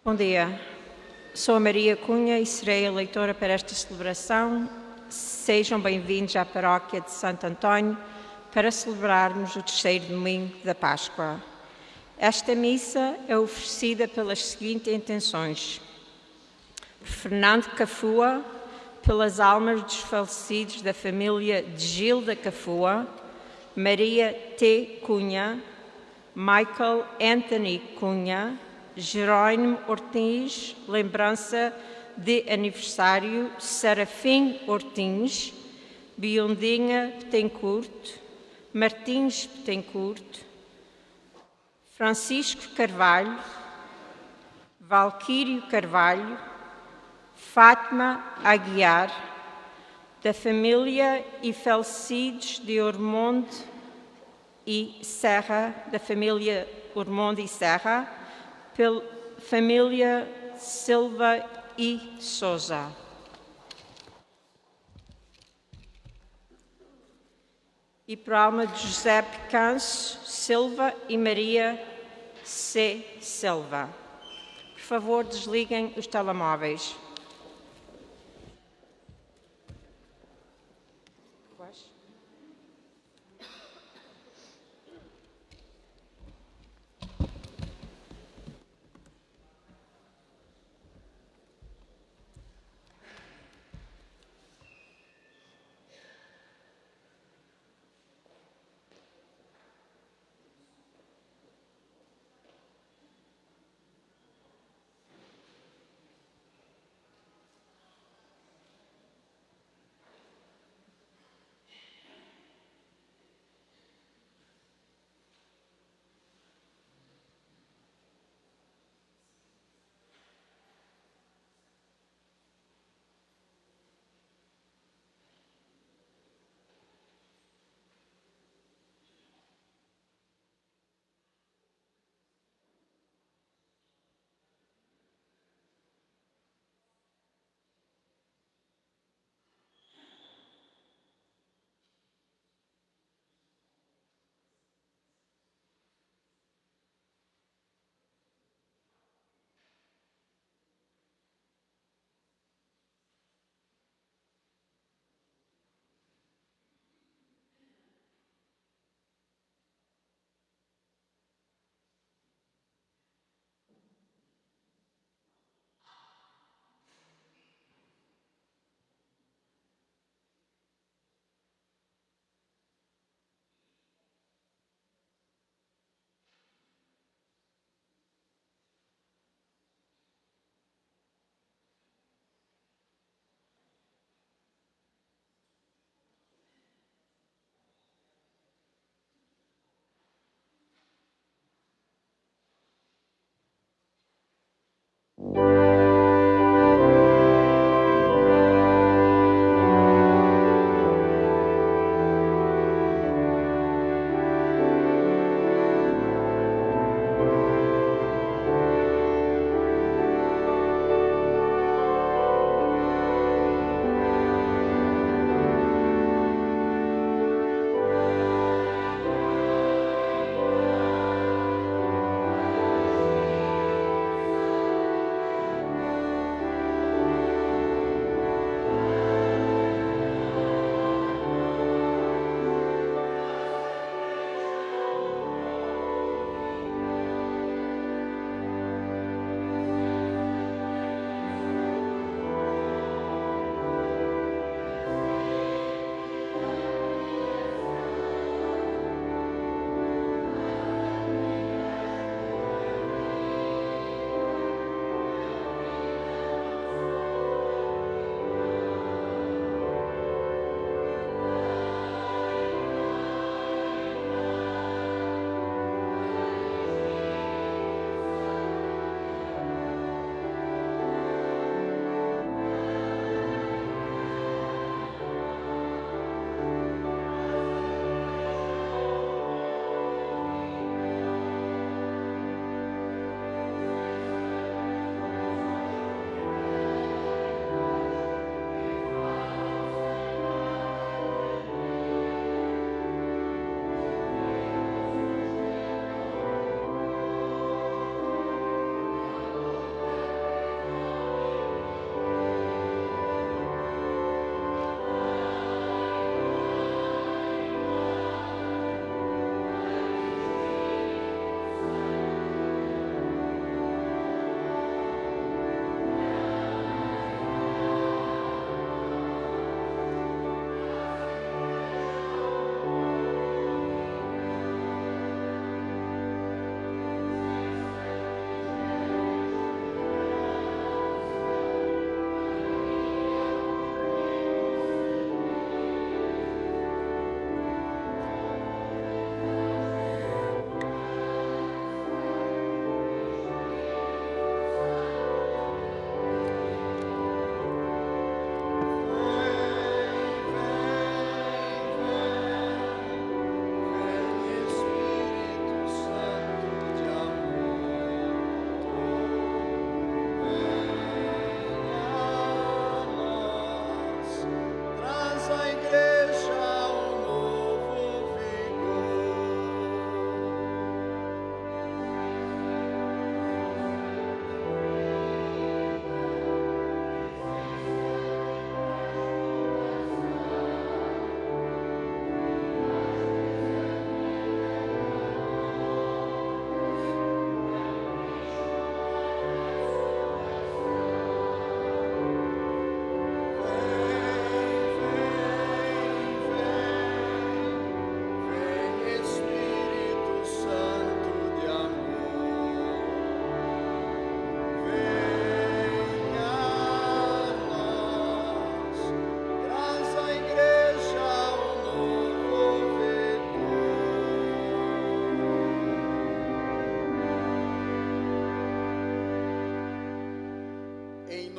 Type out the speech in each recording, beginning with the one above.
Bom dia, sou a Maria Cunha e serei a leitora para esta celebração. Sejam bem-vindos à Paróquia de Santo António para celebrarmos o terceiro domingo da Páscoa. Esta missa é oferecida pelas seguintes intenções: por Fernando Cafua, pelas almas dos falecidos da família de Gilda Cafua, Maria T. Cunha, Michael Anthony Cunha, Jerónimo Ortins, lembrança de aniversário, Serafim Ortins, Biondinha Betancourt, Martins Betancourt, Francisco Carvalho, Valquírio Carvalho, Fátima Aguiar, da família e falecidos de Ormonde e Serra, da família Ormonde e Serra, pela família Silva e Souza. E por alma de José Picanço Silva e Maria C. Silva. Por favor, desliguem os telemóveis.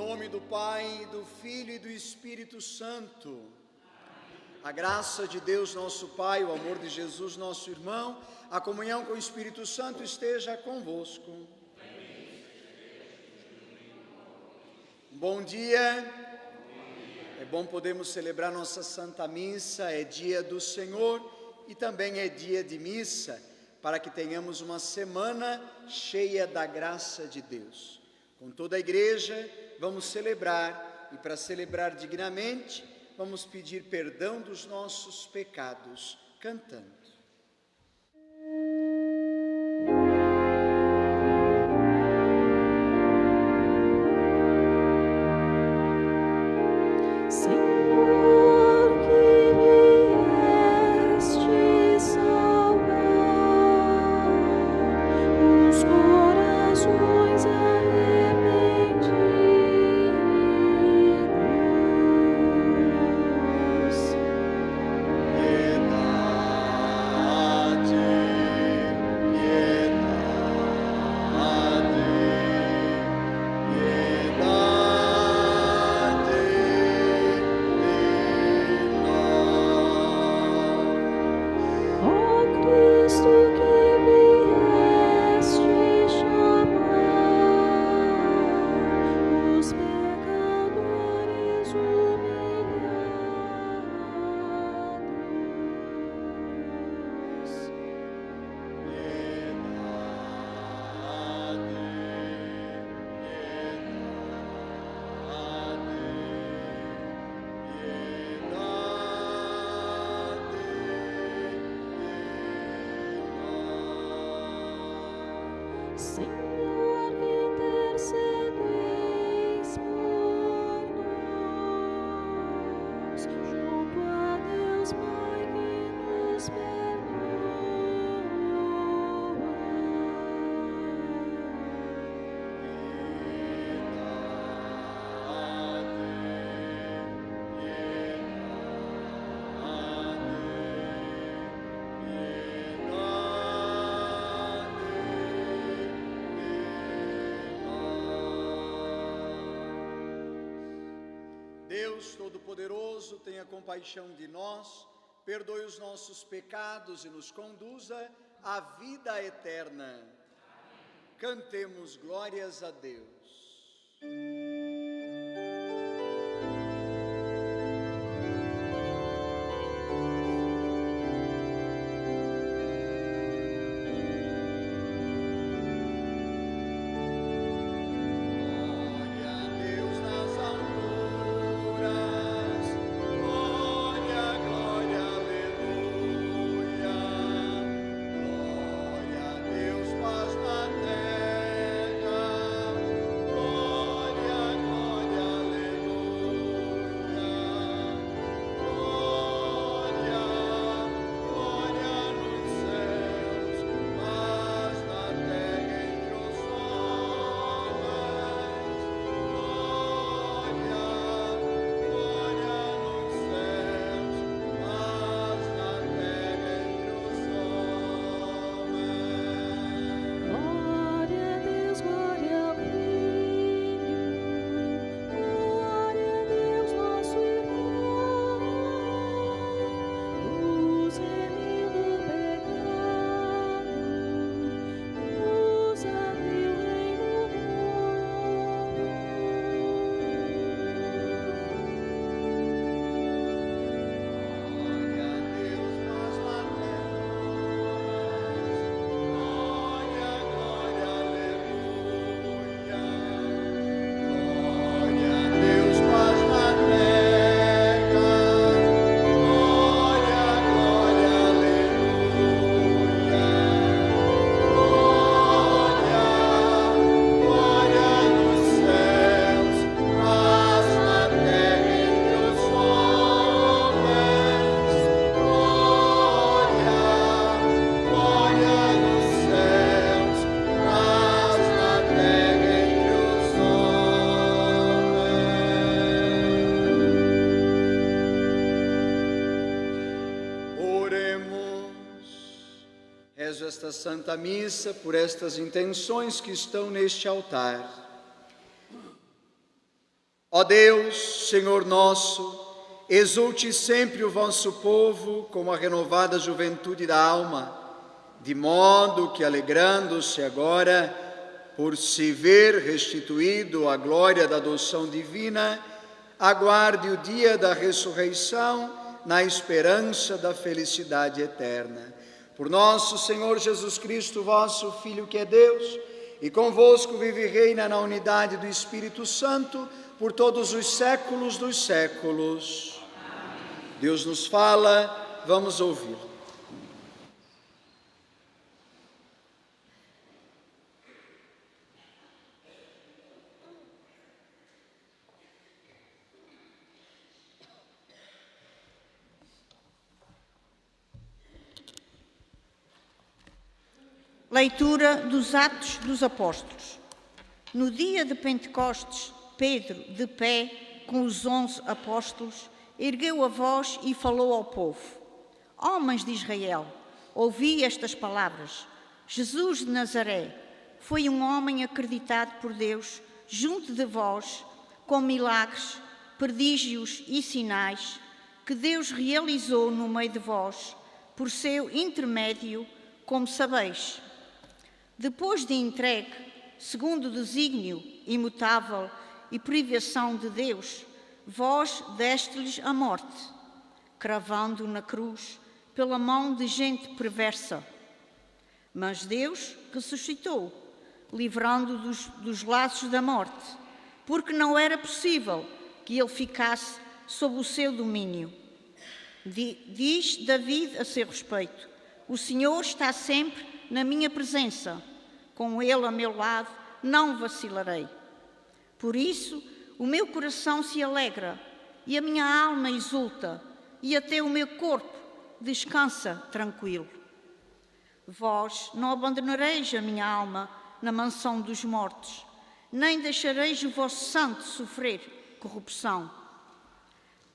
nome do Pai, do Filho e do Espírito Santo. A graça de Deus, nosso Pai, o amor de Jesus, nosso irmão, a comunhão com o Espírito Santo esteja convosco. Bom dia. É bom podermos celebrar nossa Santa Missa, é dia do Senhor e também é dia de missa, para que tenhamos uma semana cheia da graça de Deus. Com toda a igreja, vamos celebrar, e para celebrar dignamente, vamos pedir perdão dos nossos pecados, cantando. Deus Todo-Poderoso, tenha compaixão de nós, perdoe os nossos pecados e nos conduza à vida eterna. Amém. Cantemos glórias a Deus. Rezo esta Santa Missa por estas intenções que estão neste altar. Ó Deus, Senhor nosso, exulte sempre o vosso povo com a renovada juventude da alma, de modo que, alegrando-se agora por se ver restituído à glória da adoção divina, aguarde o dia da ressurreição na esperança da felicidade eterna. Por nosso Senhor Jesus Cristo, vosso Filho, que é Deus, e convosco vive e reina na unidade do Espírito Santo, por todos os séculos dos séculos. Amém. Deus nos fala, vamos ouvir. Leitura dos Atos dos Apóstolos. No dia de Pentecostes, Pedro, de pé, com os 11 apóstolos, ergueu a voz e falou ao povo: Homens de Israel, ouvi estas palavras. Jesus de Nazaré foi um homem acreditado por Deus junto de vós, com milagres, prodígios e sinais que Deus realizou no meio de vós, por seu intermédio, como sabeis. Depois de entregue, segundo o desígnio imutável e privação de Deus, vós deste-lhes a morte, cravando na cruz pela mão de gente perversa. Mas Deus ressuscitou, livrando-o dos laços da morte, porque não era possível que ele ficasse sob o seu domínio. Diz David a seu respeito: O Senhor está sempre na minha presença, com ele a meu lado, não vacilarei. Por isso, o meu coração se alegra e a minha alma exulta, e até o meu corpo descansa tranquilo. Vós não abandonareis a minha alma na mansão dos mortos, nem deixareis o vosso santo sofrer corrupção.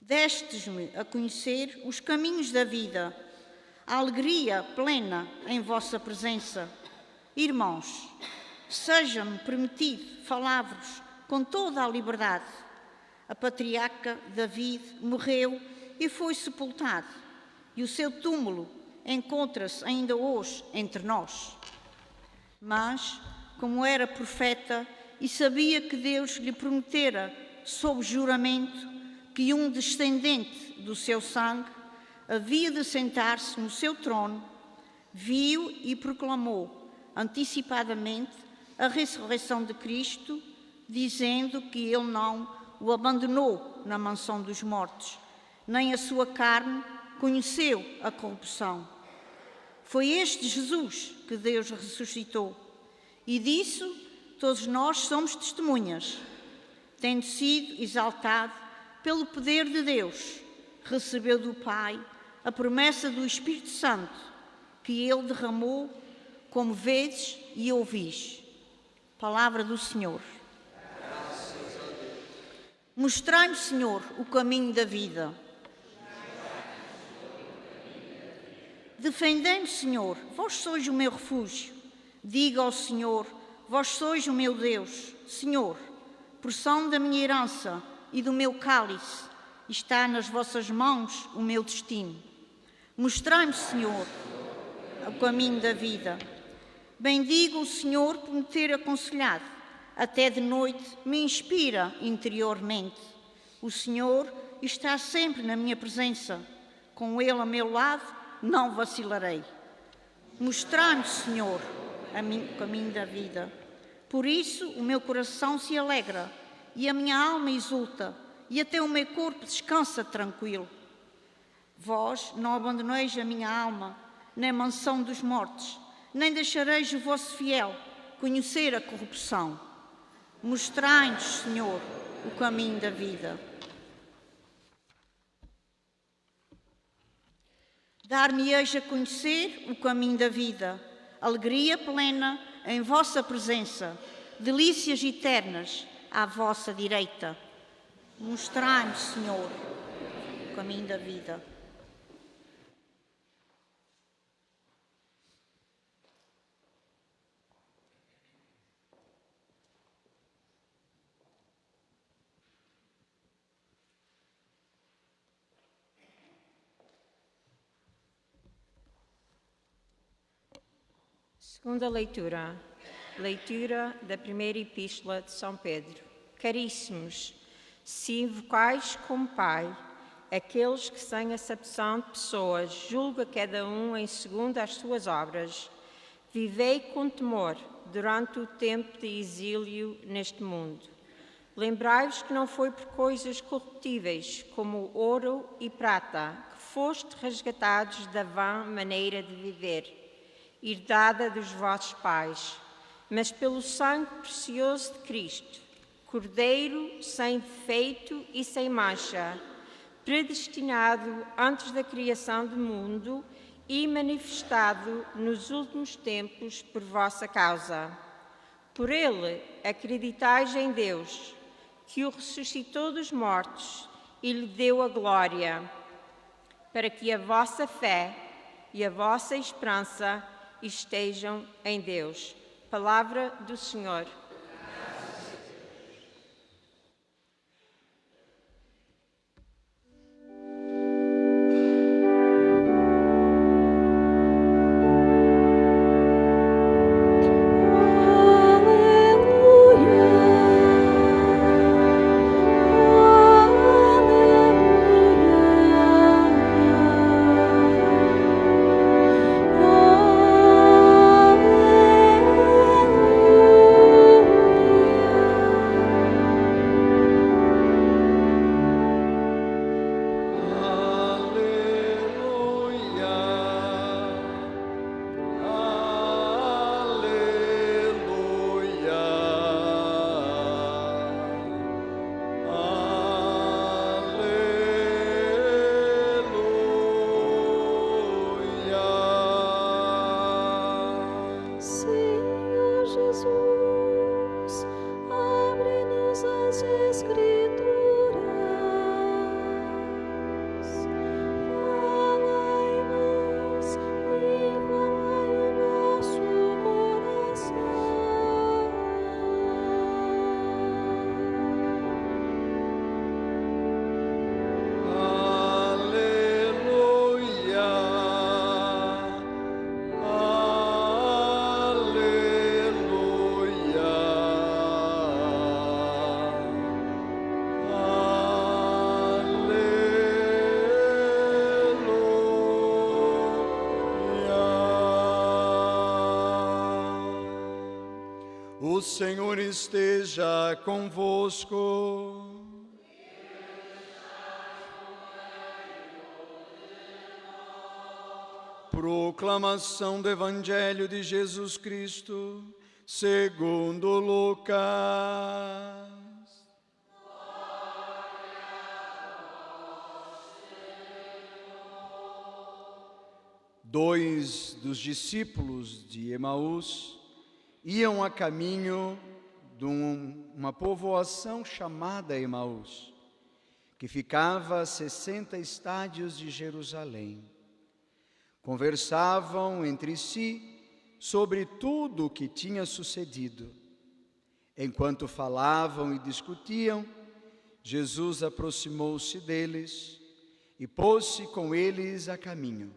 Destes-me a conhecer os caminhos da vida, a alegria plena em vossa presença. Irmãos, seja-me permitido falar-vos com toda a liberdade. A patriarca David morreu e foi sepultado, e o seu túmulo encontra-se ainda hoje entre nós. Mas, como era profeta e sabia que Deus lhe prometera, sob juramento, que um descendente do seu sangue havia de sentar-se no seu trono, viu e proclamou antecipadamente a ressurreição de Cristo, dizendo que ele não o abandonou na mansão dos mortos, nem a sua carne conheceu a corrupção. Foi este Jesus que Deus ressuscitou, e disso todos nós somos testemunhas. Tendo sido exaltado pelo poder de Deus, recebeu do Pai a promessa do Espírito Santo, que ele derramou, como vedes e ouvis. Palavra do Senhor. Mostrai-me, Senhor, o caminho da vida. Defendei-me, Senhor, vós sois o meu refúgio. Diga ao Senhor, vós sois o meu Deus. Senhor, porção da minha herança e do meu cálice, está nas vossas mãos o meu destino. Mostrai-me, Senhor, o caminho da vida. Bendigo o Senhor por me ter aconselhado. Até de noite me inspira interiormente. O Senhor está sempre na minha presença. Com ele a meu lado, não vacilarei. Mostrai-me, Senhor, o caminho da vida. Por isso o meu coração se alegra e a minha alma exulta, e até o meu corpo descansa tranquilo. Vós não abandoneis a minha alma na mansão dos mortos, nem deixareis o vosso fiel conhecer a corrupção. Mostrai-nos, Senhor, o caminho da vida. Dar-me-eis a conhecer o caminho da vida, alegria plena em vossa presença, delícias eternas à vossa direita. Mostrai-me, Senhor, o caminho da vida. Segunda leitura. Leitura da primeira epístola de São Pedro. Caríssimos, se invocais como Pai aqueles que sem acepção de pessoas julga cada um em segundo as suas obras, vivei com temor durante o tempo de exílio neste mundo. Lembrai-vos que não foi por coisas corruptíveis, como ouro e prata, que foste resgatados da vã maneira de viver, herdada dos vossos pais, mas pelo sangue precioso de Cristo, Cordeiro sem defeito e sem mancha, predestinado antes da criação do mundo e manifestado nos últimos tempos por vossa causa. Por ele acreditais em Deus, que o ressuscitou dos mortos e lhe deu a glória, para que a vossa fé e a vossa esperança estejam em Deus. Palavra do Senhor. O Senhor esteja convosco. Proclamação do Evangelho de Jesus Cristo, segundo Lucas. Dois dos discípulos de Emaús iam a caminho de uma povoação chamada Emaús, que ficava a 60 estádios de Jerusalém. Conversavam entre si sobre tudo o que tinha sucedido. Enquanto falavam e discutiam, Jesus aproximou-se deles e pôs-se com eles a caminho.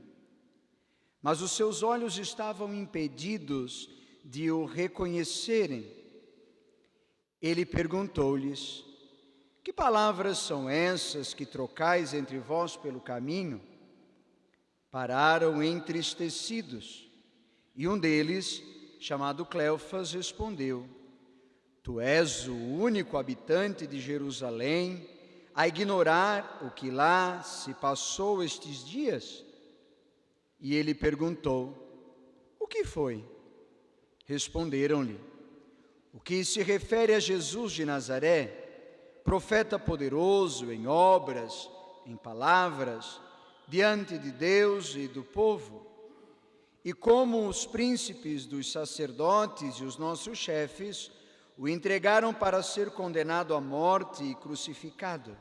Mas os seus olhos estavam impedidos de o reconhecerem. Ele perguntou-lhes: que palavras são essas que trocais entre vós pelo caminho? Pararam entristecidos, e um deles, chamado Cleofas, respondeu: tu és o único habitante de Jerusalém a ignorar o que lá se passou estes dias? E ele perguntou: o que foi? Responderam-lhe: o que se refere a Jesus de Nazaré, profeta poderoso em obras, em palavras, diante de Deus e do povo, e como os príncipes dos sacerdotes e os nossos chefes o entregaram para ser condenado à morte e crucificado.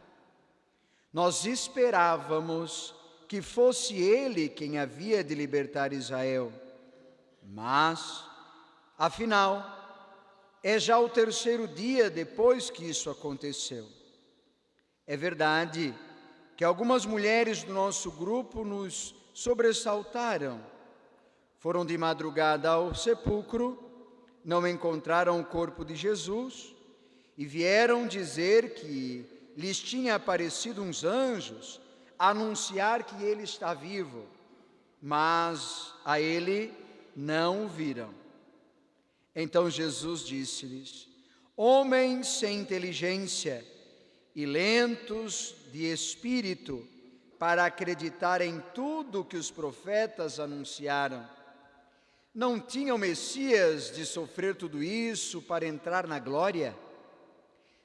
Nós esperávamos que fosse ele quem havia de libertar Israel, mas afinal, é já o terceiro dia depois que isso aconteceu. É verdade que algumas mulheres do nosso grupo nos sobressaltaram, Foram de madrugada ao sepulcro, não encontraram o corpo de Jesus e vieram dizer que lhes tinha aparecido uns anjos, a anunciar que ele está vivo, mas a ele não o viram. Então Jesus disse-lhes: homens sem inteligência e lentos de espírito, para acreditar em tudo que os profetas anunciaram. Não tinha o Messias de sofrer tudo isso para entrar na glória?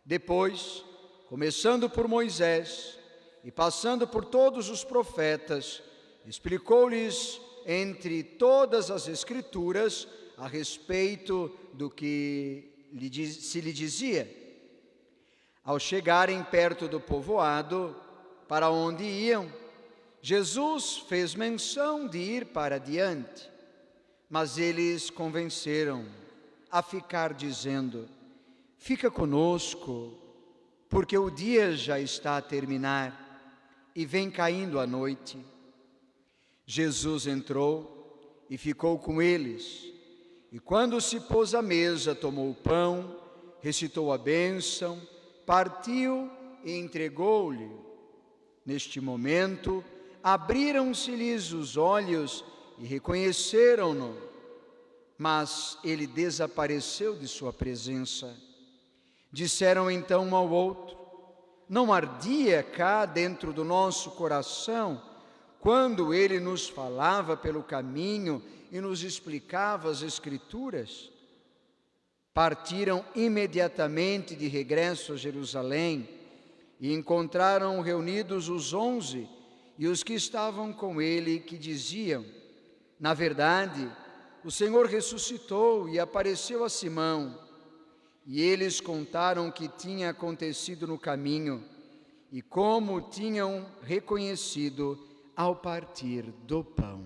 Depois, começando por Moisés e passando por todos os profetas, explicou-lhes entre todas as Escrituras a respeito do que se lhe dizia. Ao chegarem perto do povoado para onde iam, Jesus fez menção de ir para diante, mas eles convenceram a ficar, dizendo: fica conosco, porque o dia já está a terminar e vem caindo a noite. Jesus entrou e ficou com eles, e quando se pôs à mesa, tomou o pão, recitou a bênção, partiu e entregou-lhe. Neste momento, abriram-se-lhes os olhos e reconheceram-no, mas ele desapareceu de sua presença. Disseram então um ao outro: não ardia cá dentro do nosso coração, quando ele nos falava pelo caminho e nos explicava as Escrituras? Partiram imediatamente de regresso a Jerusalém e encontraram reunidos os 11 e os que estavam com ele, que diziam: na verdade, o Senhor ressuscitou e apareceu a Simão. E eles contaram o que tinha acontecido no caminho e como o tinham reconhecido ao partir do pão.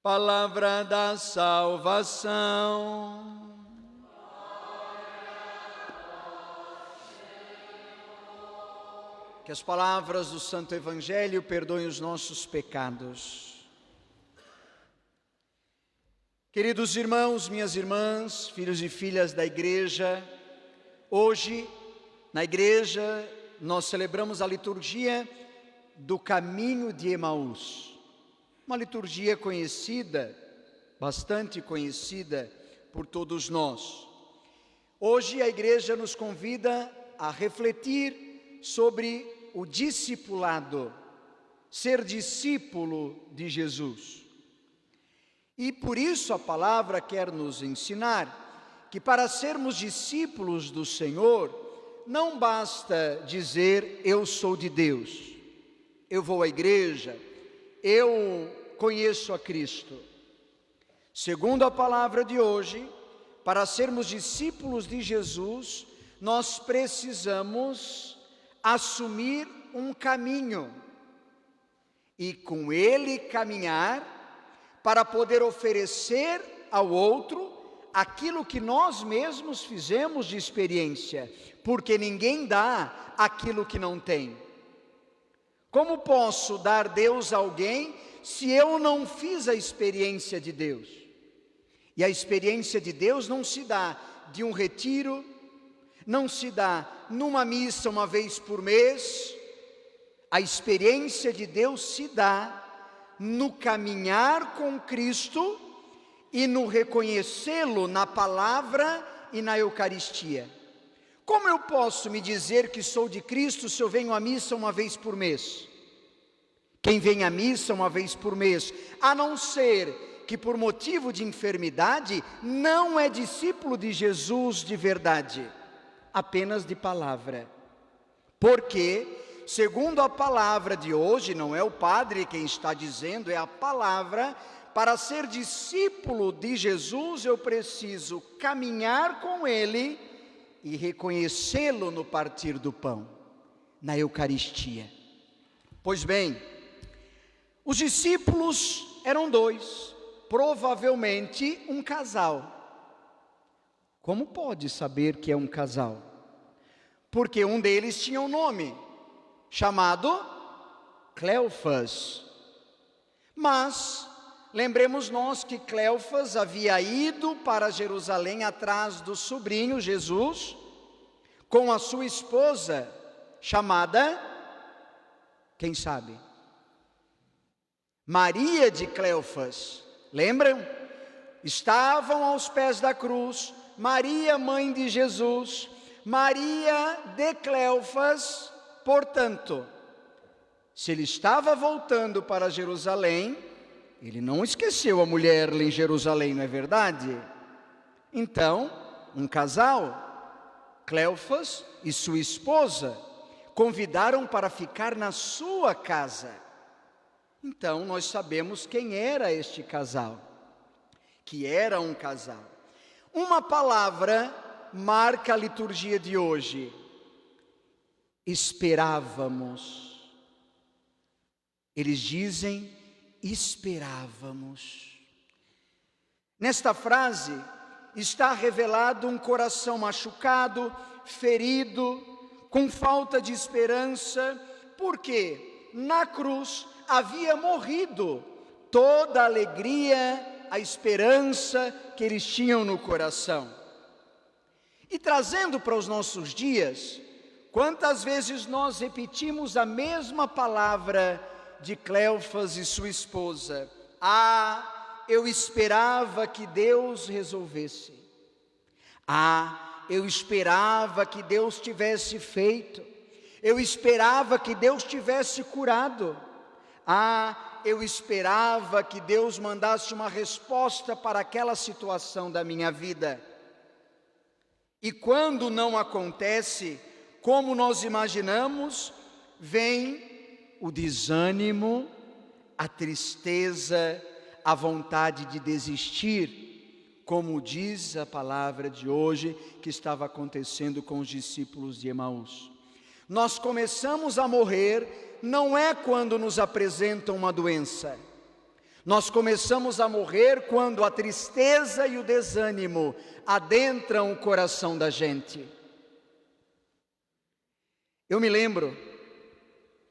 Palavra da salvação. Que as palavras do Santo Evangelho perdoem os nossos pecados. Queridos irmãos, minhas irmãs, filhos e filhas da igreja, hoje, na igreja, nós celebramos a liturgia do Caminho de Emaús. Uma liturgia conhecida, bastante conhecida por todos nós. Hoje a igreja nos convida a refletir sobre o discipulado, ser discípulo de Jesus. E por isso a palavra quer nos ensinar que para sermos discípulos do Senhor, não basta dizer eu sou de Deus, eu vou à igreja, eu conheço a Cristo. Segundo a palavra de hoje, para sermos discípulos de Jesus, nós precisamos assumir um caminho e com ele caminhar para poder oferecer ao outro aquilo que nós mesmos fizemos de experiência, porque ninguém dá aquilo que não tem. Como posso dar Deus a alguém se eu não fiz a experiência de Deus? E a experiência de Deus não se dá de um retiro, não se dá numa missa uma vez por mês. A experiência de Deus se dá no caminhar com Cristo e no reconhecê-lo na palavra e na Eucaristia. Como eu posso me dizer que sou de Cristo se eu venho à missa uma vez por mês? Quem vem à missa uma vez por mês, a não ser que por motivo de enfermidade, não é discípulo de Jesus de verdade, apenas de palavra. Porque, segundo a palavra de hoje, não é o padre quem está dizendo, é a palavra, para ser discípulo de Jesus eu preciso caminhar com ele e reconhecê-lo no partir do pão, na Eucaristia. Pois bem, os discípulos eram dois, provavelmente um casal. Como pode saber que é um casal? Porque um deles tinha um nome, chamado Cleofas. Mas, lembremos nós que Cleofas havia ido para Jerusalém atrás do sobrinho Jesus, com a sua esposa, chamada, quem sabe? Maria de Cleofas. Lembram? Estavam aos pés da cruz, Maria, mãe de Jesus, Maria de Cleofas. Portanto, se ele estava voltando para Jerusalém, ele não esqueceu a mulher em Jerusalém, não é verdade? Então, um casal, Cleofas e sua esposa, convidaram para ficar na sua casa. Então, nós sabemos quem era este casal, que era um casal. Uma palavra marca a liturgia de hoje: esperávamos. Eles dizem, esperávamos. Nesta frase está revelado um coração machucado, ferido, com falta de esperança, porque na cruz havia morrido toda a alegria, a esperança que eles tinham no coração. E trazendo para os nossos dias, quantas vezes nós repetimos a mesma palavra de Cleofas e sua esposa: ah, eu esperava que Deus resolvesse. Ah, eu esperava que Deus tivesse feito. Eu esperava que Deus tivesse curado. Ah, eu esperava que Deus mandasse uma resposta para aquela situação da minha vida. E quando não acontece como nós imaginamos, vem o desânimo, a tristeza, a vontade de desistir, como diz a palavra de hoje que estava acontecendo com os discípulos de Emaús. Nós começamos a morrer não é quando nos apresentam uma doença. Nós começamos a morrer quando a tristeza e o desânimo adentram o coração da gente. Eu me lembro,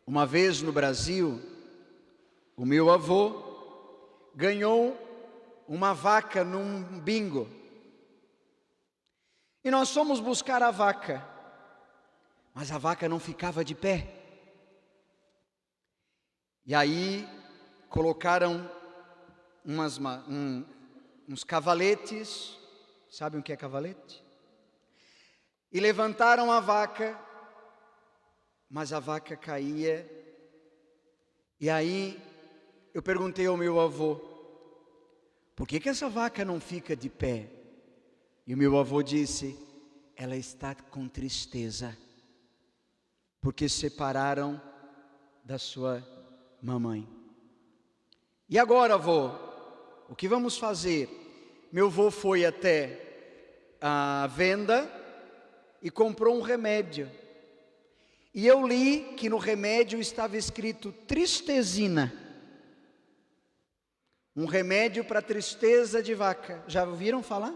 uma vez no Brasil, o meu avô ganhou uma vaca num bingo. E nós fomos buscar a vaca, mas a vaca não ficava de pé. E aí colocaram uns cavaletes, sabem o que é cavalete? E levantaram a vaca, mas a vaca caía. E aí eu perguntei ao meu avô: por que essa vaca não fica de pé? E o meu avô disse: ela está com tristeza, porque separaram da sua mamãe. E agora, avô, o que vamos fazer? Meu avô foi até a venda e comprou um remédio. E eu li que no remédio estava escrito tristezina. Um remédio para tristeza de vaca. Já ouviram falar?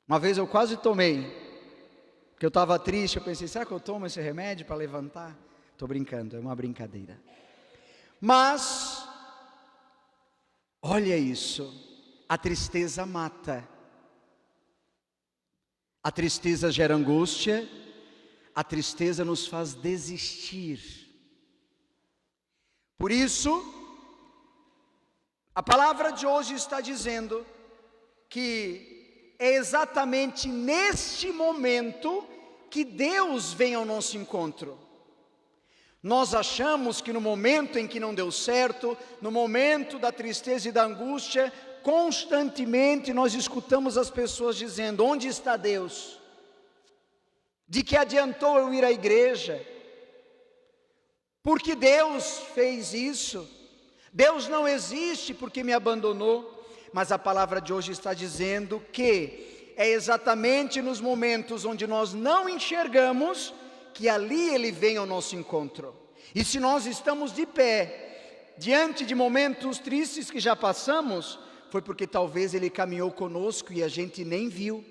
Uma vez eu quase tomei, porque eu estava triste. Eu pensei, será que eu tomo esse remédio para levantar? Estou brincando, é uma brincadeira. Mas, olha isso, a tristeza mata. A tristeza gera angústia, a tristeza nos faz desistir. Por isso, a palavra de hoje está dizendo que é exatamente neste momento que Deus vem ao nosso encontro. Nós achamos que no momento em que não deu certo, no momento da tristeza e da angústia, constantemente nós escutamos as pessoas dizendo: onde está Deus? De que adiantou eu ir à igreja? Porque Deus fez isso? Deus não existe porque me abandonou. Mas a palavra de hoje está dizendo que é exatamente nos momentos onde nós não enxergamos que ali Ele vem ao nosso encontro. E se nós estamos de pé, diante de momentos tristes que já passamos, foi porque talvez Ele caminhou conosco e a gente nem viu.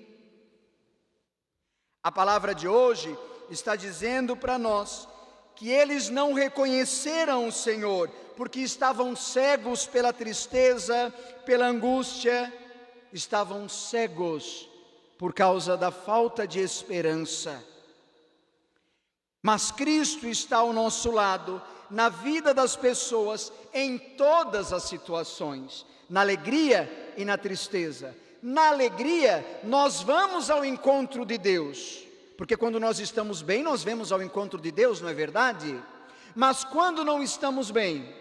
A palavra de hoje está dizendo para nós que eles não reconheceram o Senhor, porque estavam cegos pela tristeza, pela angústia, estavam cegos por causa da falta de esperança. Mas Cristo está ao nosso lado, na vida das pessoas, em todas as situações, na alegria e na tristeza. Na alegria, nós vamos ao encontro de Deus, porque quando nós estamos bem, nós vamos ao encontro de Deus, não é verdade? Mas quando não estamos bem,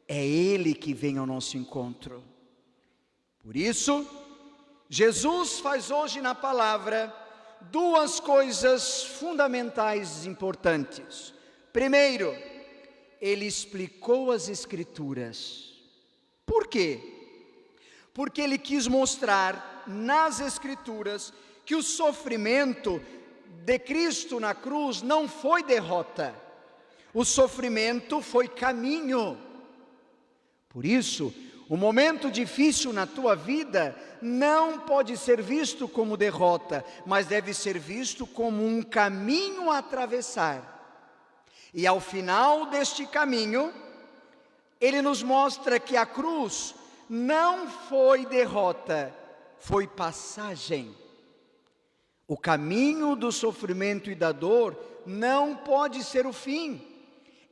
é Ele que vem ao nosso encontro. Por isso, Jesus faz hoje na palavra duas coisas fundamentais e importantes. Primeiro, Ele explicou as Escrituras. Por quê? Porque Ele quis mostrar nas Escrituras que o sofrimento de Cristo na cruz não foi derrota. O sofrimento foi caminho. Por isso, o momento difícil na tua vida não pode ser visto como derrota, mas deve ser visto como um caminho a atravessar. E ao final deste caminho, Ele nos mostra que a cruz não foi derrota, foi passagem. O caminho do sofrimento e da dor não pode ser o fim,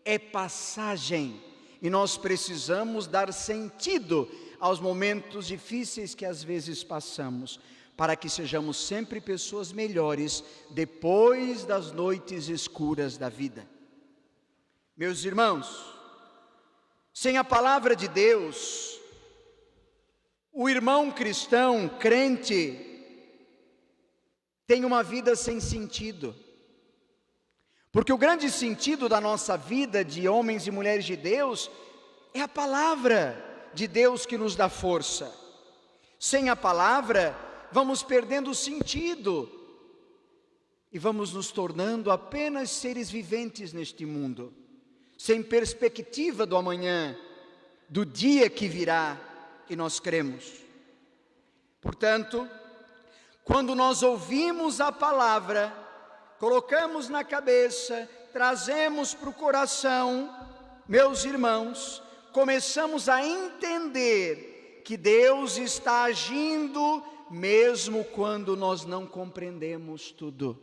é passagem. E nós precisamos dar sentido aos momentos difíceis que às vezes passamos, para que sejamos sempre pessoas melhores depois das noites escuras da vida. Meus irmãos, sem a palavra de Deus, o irmão cristão, crente, tem uma vida sem sentido. Porque o grande sentido da nossa vida de homens e mulheres de Deus é a palavra de Deus que nos dá força. Sem a palavra, vamos perdendo o sentido e vamos nos tornando apenas seres viventes neste mundo, sem perspectiva do amanhã, do dia que virá, e nós cremos. Portanto, quando nós ouvimos a palavra, colocamos na cabeça, trazemos para o coração, meus irmãos, começamos a entender que Deus está agindo, mesmo quando nós não compreendemos tudo.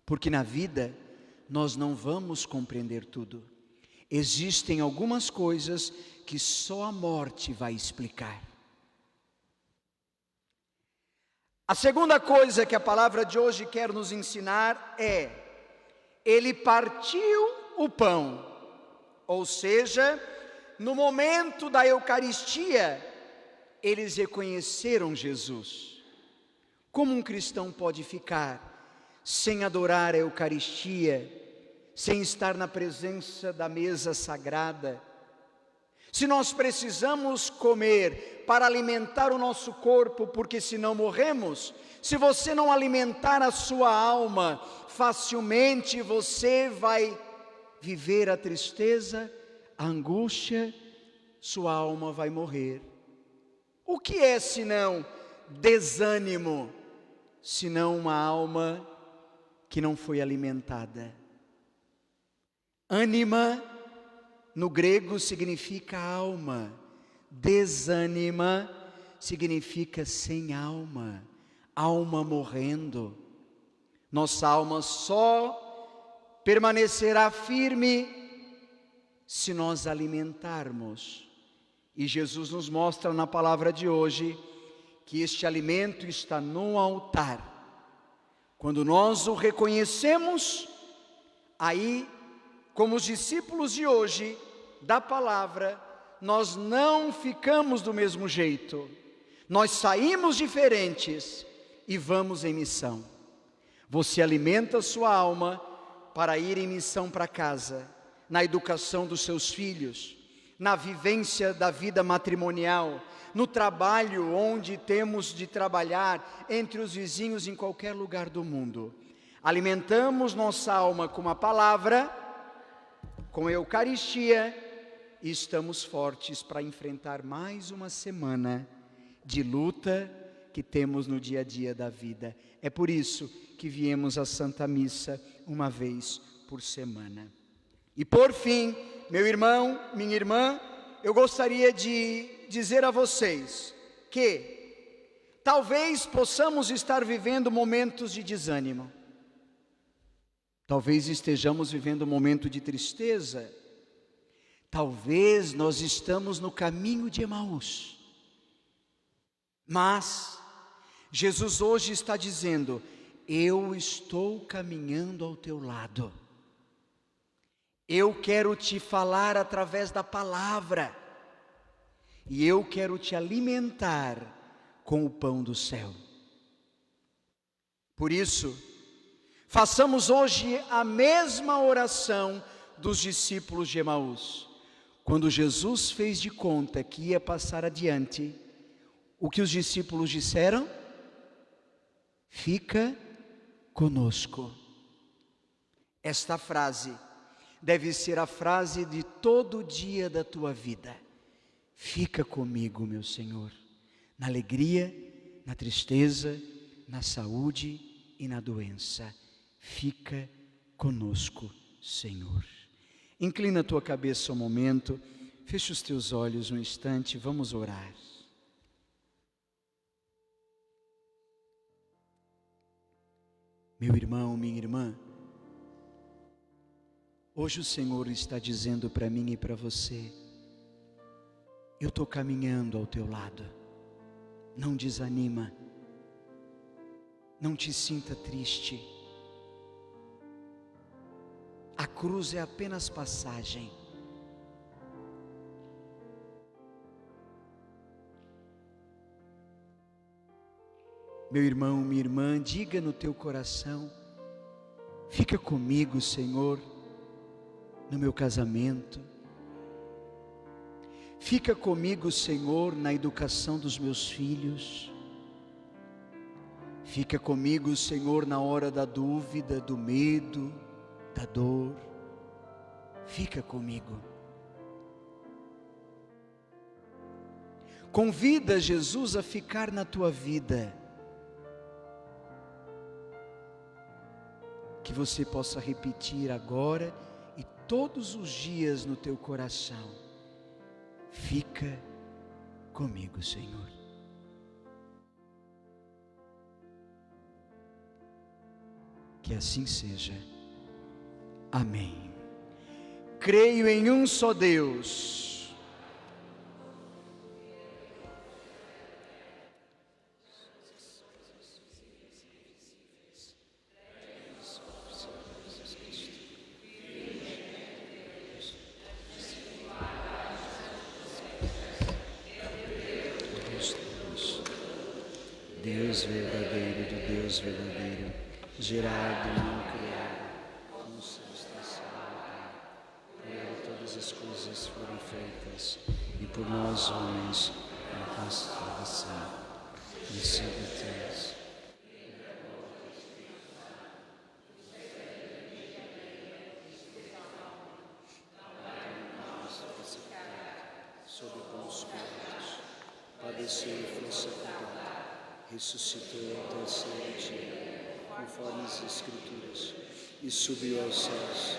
Porque na vida, nós não vamos compreender tudo. Existem algumas coisas que só a morte vai explicar. A segunda coisa que a palavra de hoje quer nos ensinar é: Ele partiu o pão, ou seja, no momento da Eucaristia, eles reconheceram Jesus. Como um cristão pode ficar sem adorar a Eucaristia, sem estar na presença da mesa sagrada? Se nós precisamos comer para alimentar o nosso corpo, porque senão morremos, se você não alimentar a sua alma, facilmente você vai viver a tristeza, a angústia, sua alma vai morrer. O que é senão desânimo, senão uma alma que não foi alimentada? Ânima, no grego, significa alma. Desânima significa sem alma, alma morrendo. Nossa alma só permanecerá firme se nós alimentarmos. E Jesus nos mostra na palavra de hoje que este alimento está no altar. Quando nós o reconhecemos, aí, como os discípulos de hoje, da palavra, nós não ficamos do mesmo jeito. Nós saímos diferentes e vamos em missão. Você alimenta a sua alma para ir em missão para casa, na educação dos seus filhos, na vivência da vida matrimonial, no trabalho onde temos de trabalhar, entre os vizinhos em qualquer lugar do mundo. Alimentamos nossa alma com a palavra, com a Eucaristia, e estamos fortes para enfrentar mais uma semana de luta que temos no dia a dia da vida. É por isso que viemos à Santa Missa uma vez por semana. E por fim, meu irmão, minha irmã, eu gostaria de dizer a vocês que talvez possamos estar vivendo momentos de desânimo. Talvez estejamos vivendo um momento de tristeza. Talvez nós estamos no caminho de Emaús. Mas Jesus hoje está dizendo: eu estou caminhando ao teu lado. Eu quero te falar através da palavra. E eu quero te alimentar com o pão do céu. Por isso, façamos hoje a mesma oração dos discípulos de Emaús. Quando Jesus fez de conta que ia passar adiante, o que os discípulos disseram? Fica conosco. Esta frase deve ser a frase de todo dia da tua vida. Fica comigo, meu Senhor, na alegria, na tristeza, na saúde e na doença. Fica conosco, Senhor. Inclina a tua cabeça um momento, fecha os teus olhos um instante, vamos orar. Meu irmão, minha irmã, hoje o Senhor está dizendo para mim e para você: eu estou caminhando ao teu lado. Não desanima, não te sinta triste. A cruz é apenas passagem. Meu irmão, minha irmã, diga no teu coração: fica comigo, Senhor, no meu casamento. Fica comigo, Senhor, na educação dos meus filhos. Fica comigo, Senhor, na hora da dúvida, do medo, da dor. Fica comigo. Convida Jesus a ficar na tua vida. Que você possa repetir agora e todos os dias no teu coração: fica comigo, Senhor. Que assim seja. Amém. Creio em um só Deus. Deus verdadeiro do Deus verdadeiro, gerado e não criado, consubstancial, por Ele todas as coisas foram feitas, e por nós homens a salvação. Receba Deus. Sob bons cuidados, padeceu e foi sepultado. Ressuscitou ao terceiro dia, conforme as Escrituras, e subiu aos céus,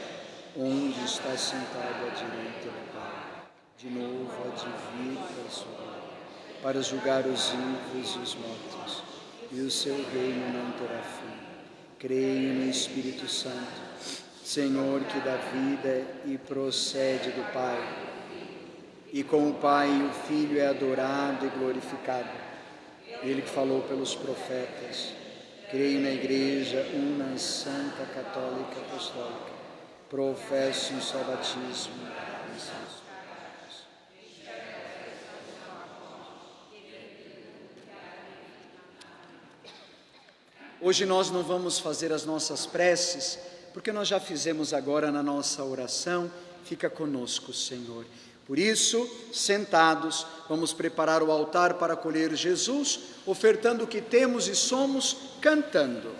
onde está sentado à direita do Pai. De novo há de vir para a sua glória, para julgar os vivos e os mortos, e o seu reino não terá fim. Creio no Espírito Santo, Senhor, que dá vida e procede do Pai, e com o Pai e o Filho é adorado e glorificado. Ele que falou pelos profetas. Creio na Igreja una, santa, católica, apostólica. Professo um só batismo. Hoje nós não vamos fazer as nossas preces, porque nós já fizemos agora na nossa oração. Fica conosco, Senhor. Por isso, sentados, vamos preparar o altar para acolher Jesus, ofertando o que temos e somos, cantando.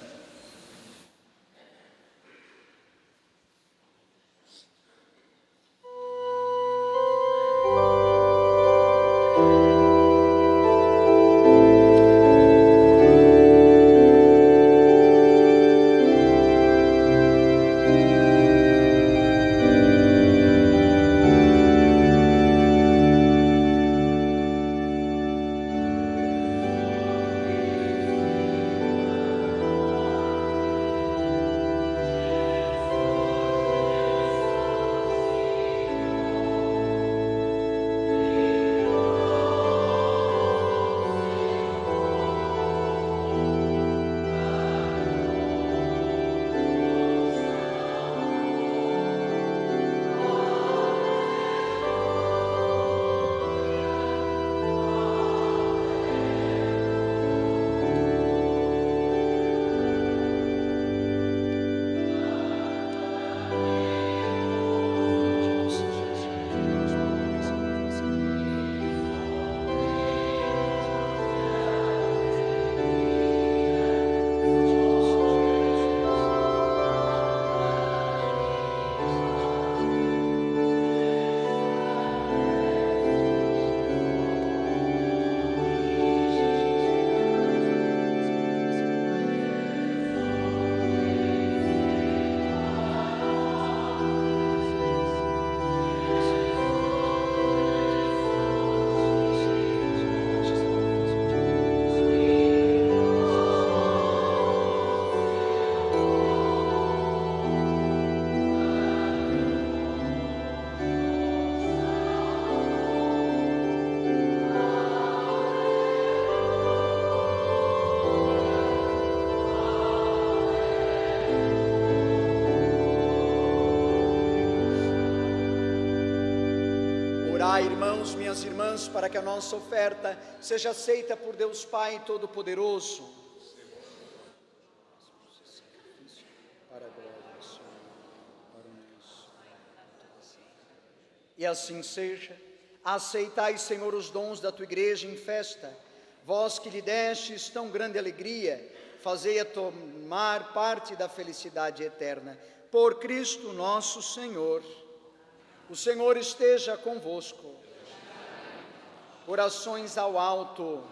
irmãos, minhas irmãs, para que a nossa oferta seja aceita por Deus Pai Todo-Poderoso. Para a glória do Senhor, para o nosso. E assim seja. Aceitai, Senhor, os dons da tua igreja em festa. Vós que lhe destes tão grande alegria, fazei-a tomar parte da felicidade eterna. Por Cristo nosso Senhor. O Senhor esteja convosco. Orações ao alto.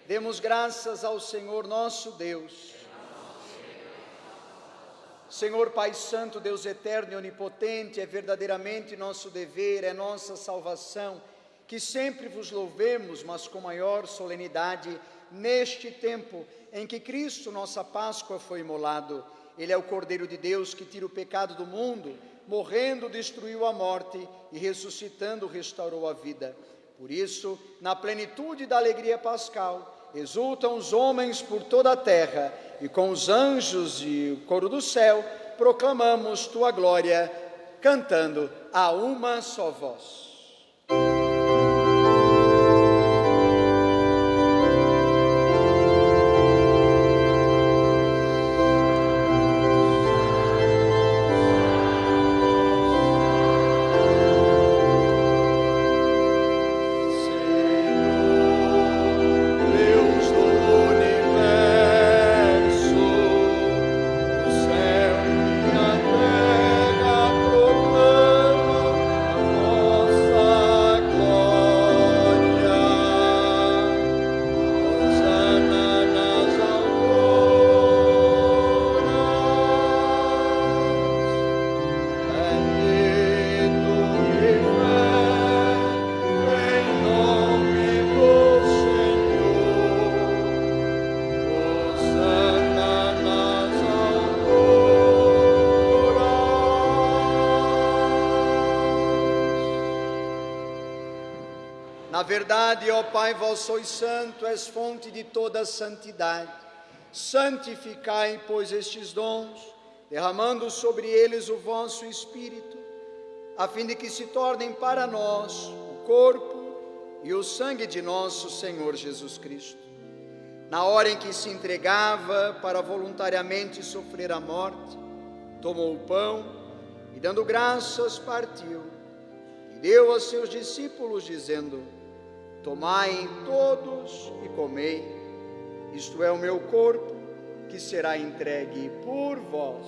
Demos graças ao Senhor nosso Deus. Senhor Pai Santo, Deus eterno e onipotente, é verdadeiramente nosso dever, é nossa salvação, que sempre vos louvemos, mas com maior solenidade, neste tempo em que Cristo, nossa Páscoa, foi imolado. Ele é o Cordeiro de Deus que tira o pecado do mundo, morrendo destruiu a morte e ressuscitando restaurou a vida. Por isso, na plenitude da alegria pascal, exultam os homens por toda a terra, e com os anjos e o coro do céu, proclamamos tua glória, cantando a uma só voz. Na verdade, ó Pai, vós sois santo, és fonte de toda santidade. Santificai, pois, estes dons, derramando sobre eles o vosso Espírito, a fim de que se tornem para nós o corpo e o sangue de nosso Senhor Jesus Cristo. Na hora em que se entregava para voluntariamente sofrer a morte, tomou o pão e, dando graças, partiu e deu a seus discípulos, dizendo: tomai todos e comei, isto é o meu corpo, que será entregue por vós.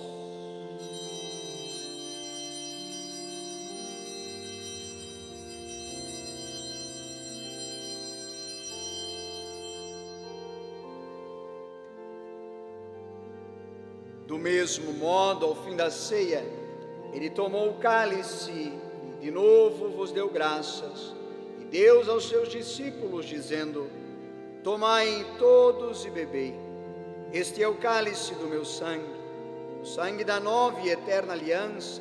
Do mesmo modo, ao fim da ceia, ele tomou o cálice e de novo vos deu graças. Deus aos seus discípulos, dizendo: tomai todos e bebei, este é o cálice do meu sangue, o sangue da nova e eterna aliança,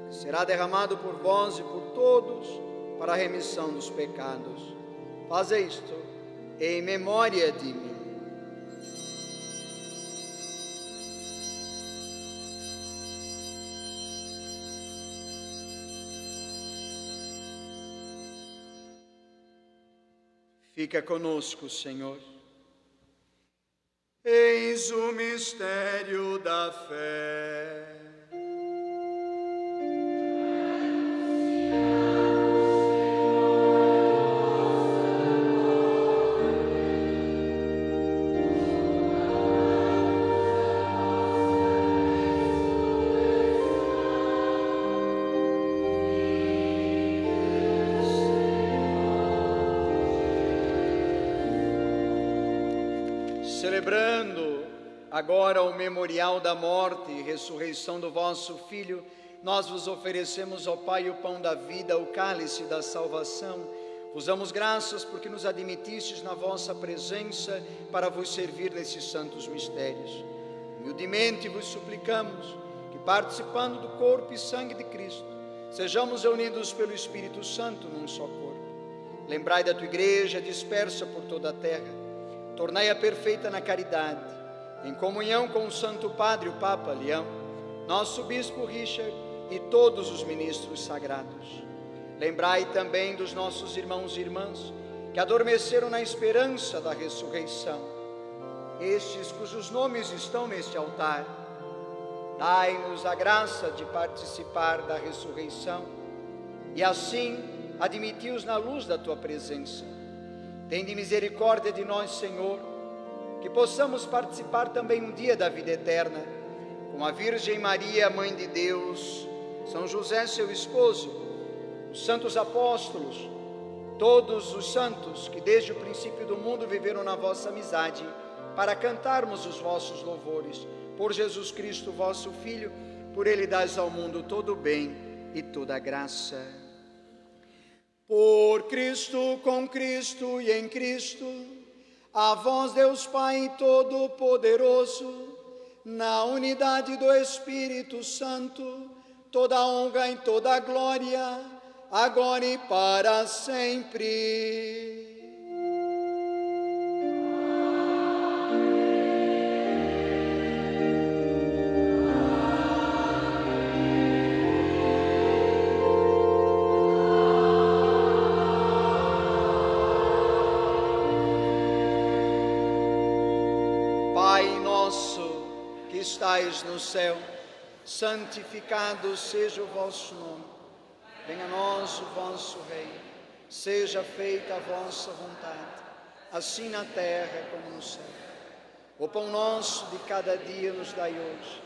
que será derramado por vós e por todos, para a remissão dos pecados. Fazei isto em memória de mim. Fica conosco, Senhor. Eis o mistério da fé. Celebrando agora o memorial da morte e ressurreição do vosso Filho, nós vos oferecemos, ó Pai, o pão da vida, o cálice da salvação. Vos damos graças porque nos admitistes na vossa presença para vos servir nesses santos mistérios. Humildemente vos suplicamos que, participando do corpo e sangue de Cristo, sejamos reunidos pelo Espírito Santo num só corpo. Lembrai da tua igreja dispersa por toda a terra. Tornai-a perfeita na caridade, em comunhão com o Santo Padre, o Papa Leão, nosso Bispo Richard e todos os ministros sagrados. Lembrai também dos nossos irmãos e irmãs que adormeceram na esperança da ressurreição, estes cujos nomes estão neste altar. Dai-nos a graça de participar da ressurreição e assim admiti-os na luz da tua presença. Tende misericórdia de nós, Senhor, que possamos participar também um dia da vida eterna, com a Virgem Maria, Mãe de Deus, São José, seu esposo, os santos apóstolos, todos os santos que desde o princípio do mundo viveram na vossa amizade, para cantarmos os vossos louvores. Por Jesus Cristo, vosso Filho, por Ele dais ao mundo todo o bem e toda a graça. Por Cristo, com Cristo e em Cristo, a vós, Deus Pai Todo-Poderoso, na unidade do Espírito Santo, toda a honra e toda a glória, agora e para sempre. Pai nosso que estais no céu, santificado seja o vosso nome. Venha a nós o vosso reino. Seja feita a vossa vontade, assim na terra como no céu. O pão nosso de cada dia nos dai hoje.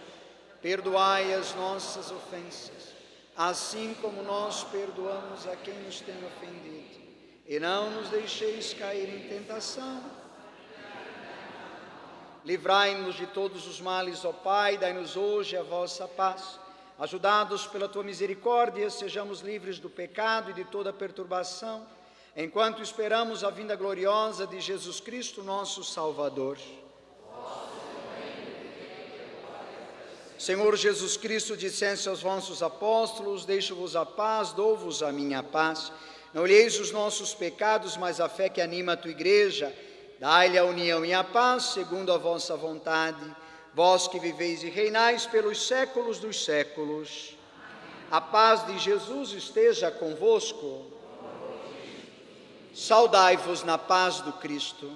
Perdoai as nossas ofensas, assim como nós perdoamos a quem nos tem ofendido. E não nos deixeis cair em tentação. Livrai-nos de todos os males, ó Pai, dai-nos hoje a vossa paz. Ajudados pela tua misericórdia, sejamos livres do pecado e de toda perturbação, enquanto esperamos a vinda gloriosa de Jesus Cristo, nosso Salvador. Senhor Jesus Cristo, disseste aos vossos apóstolos: deixo-vos a paz, dou-vos a minha paz. Não olheis os nossos pecados, mas a fé que anima a tua igreja. Dai-lhe a união e a paz, segundo a vossa vontade, vós que viveis e reinais pelos séculos dos séculos. A paz de Jesus esteja convosco. Saudai-vos na paz do Cristo.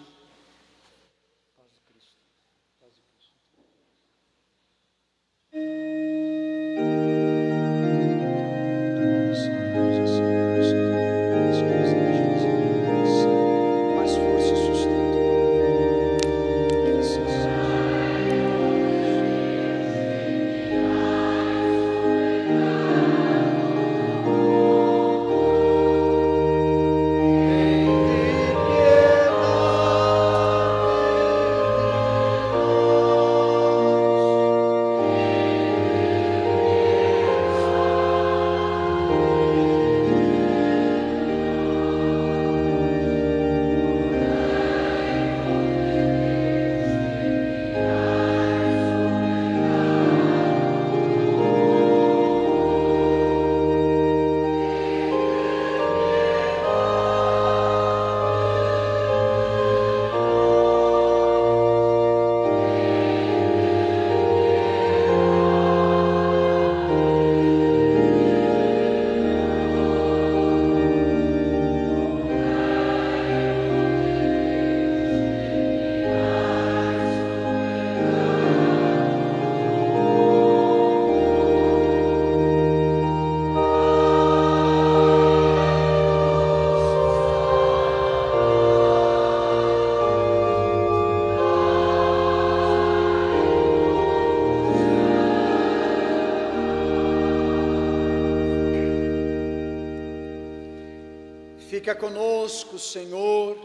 Fica conosco, Senhor.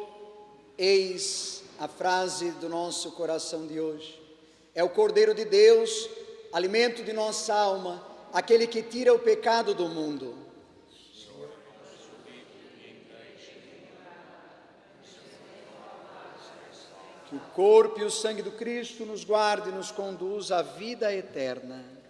Eis a frase do nosso coração de hoje. É o Cordeiro de Deus, alimento de nossa alma, aquele que tira o pecado do mundo. Que o corpo e o sangue do Cristo nos guarde e nos conduza à vida eterna.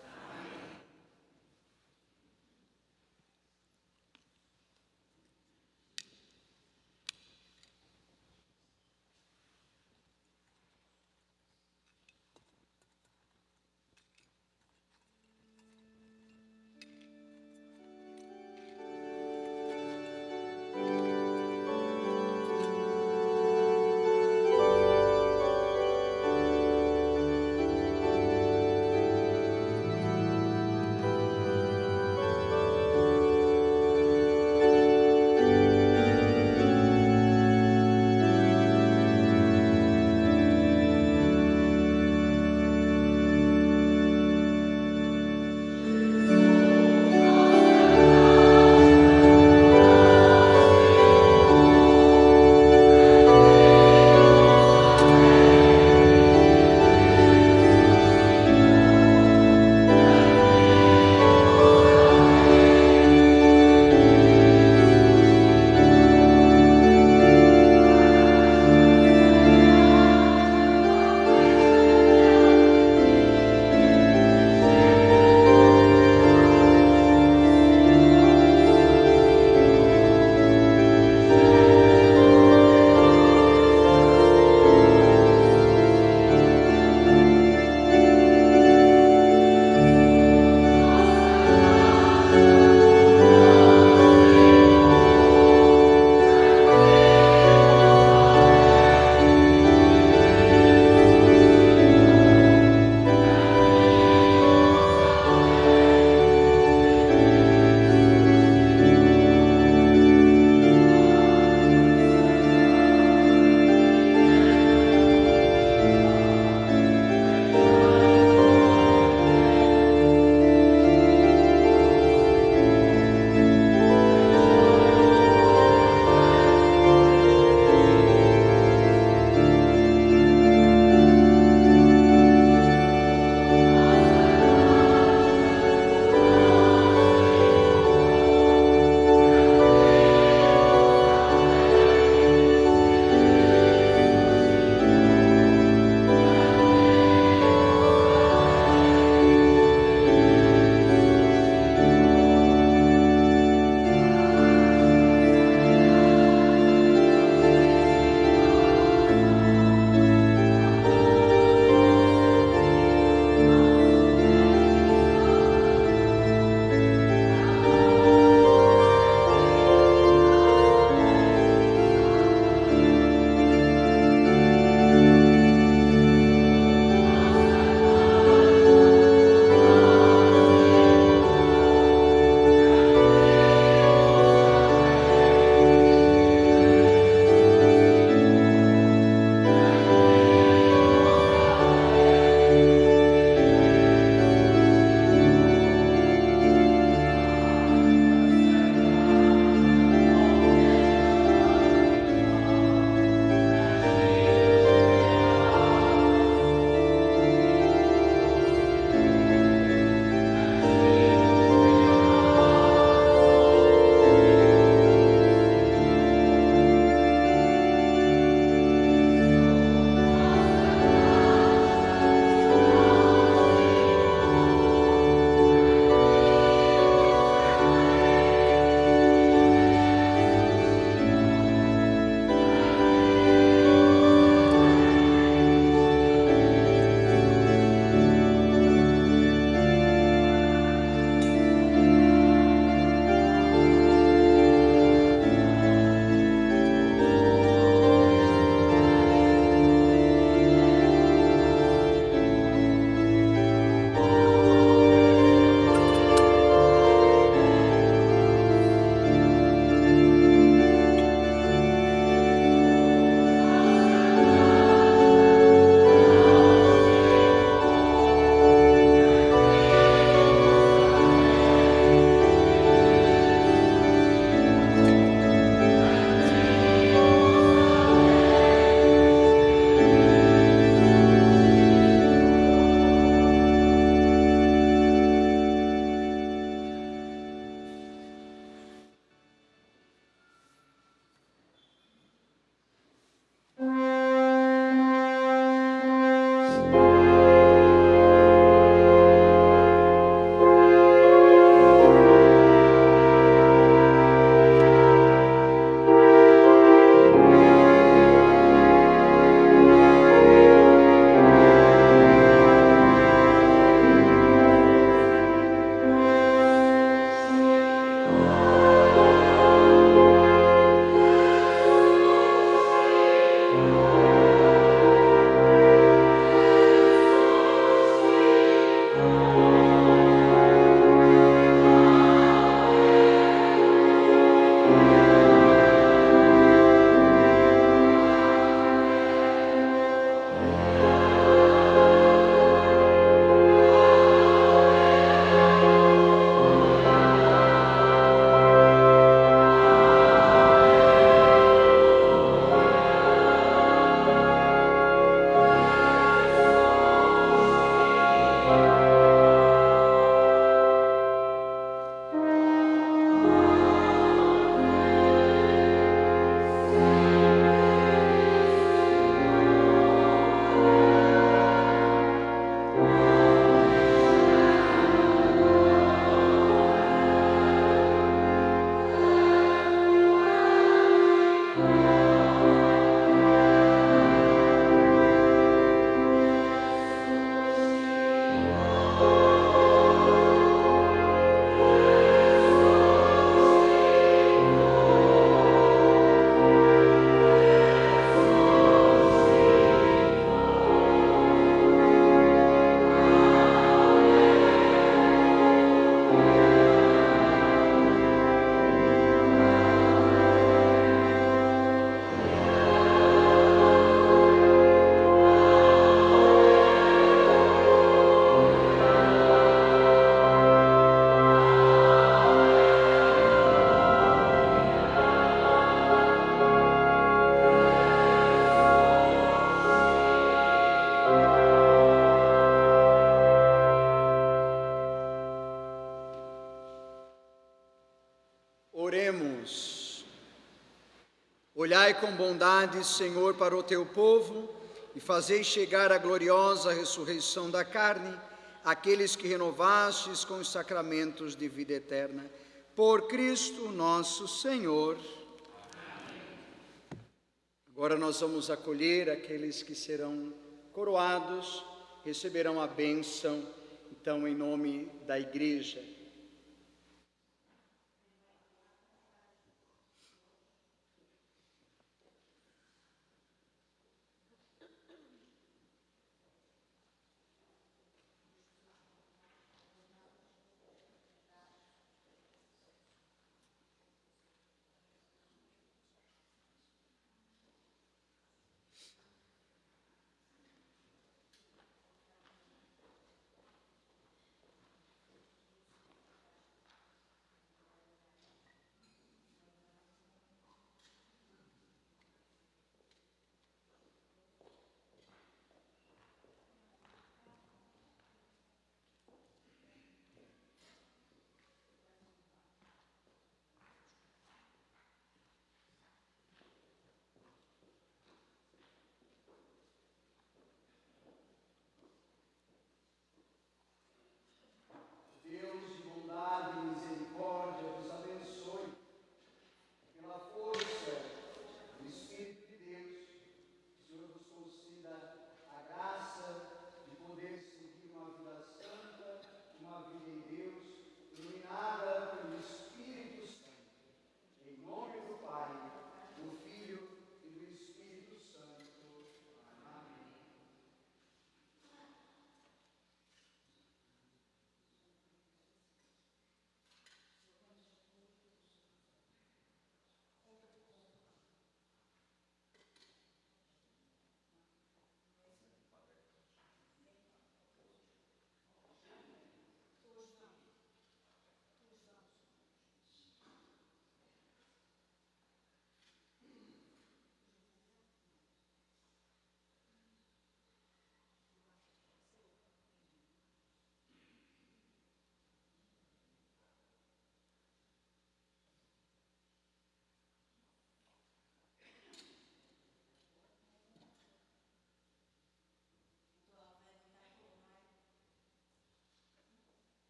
Olhai com bondade, Senhor, para o teu povo e fazei chegar a gloriosa ressurreição da carne aqueles que renovastes com os sacramentos de vida eterna. Por Cristo nosso Senhor. Agora nós vamos acolher aqueles que serão coroados, receberão a bênção, então, em nome da Igreja.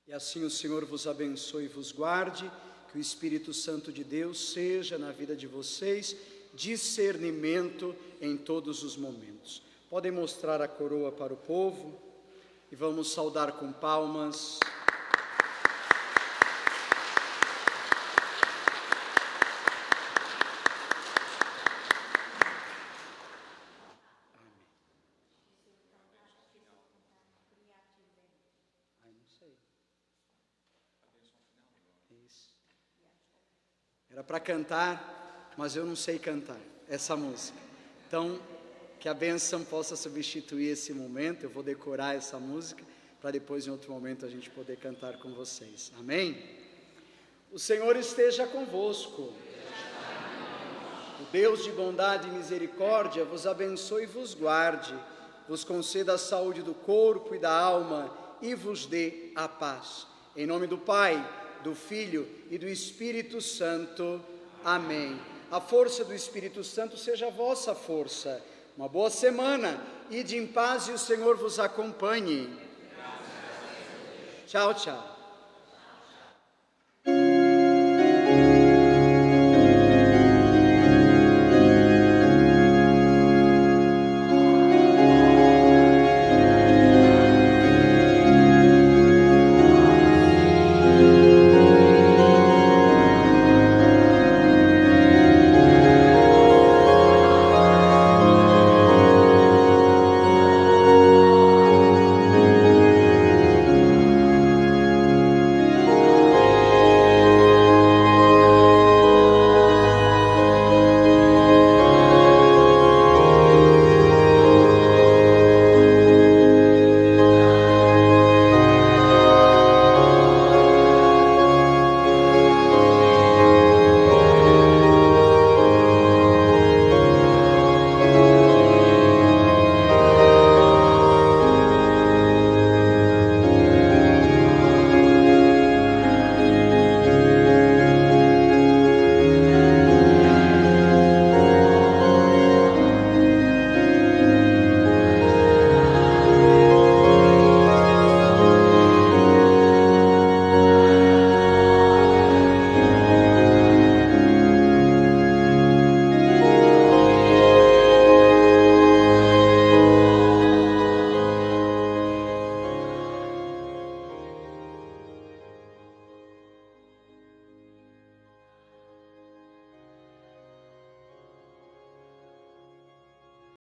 E assim o Senhor vos abençoe e vos guarde, que o Espírito Santo de Deus seja na vida de vocês discernimento em todos os momentos. Podem mostrar a coroa para o povo e vamos saudar com palmas. Era para cantar, mas eu não sei cantar essa música. Então, que a bênção possa substituir esse momento. Eu vou decorar essa música para depois, em outro momento, a gente poder cantar com vocês. Amém? O Senhor esteja convosco. O Deus de bondade e misericórdia vos abençoe e vos guarde, vos conceda a saúde do corpo e da alma e vos dê a paz. Em nome do Pai, do Filho e do Espírito Santo. Amém. A força do Espírito Santo seja a vossa força. Uma boa semana. Ide em paz e o Senhor vos acompanhe. Tchau, tchau.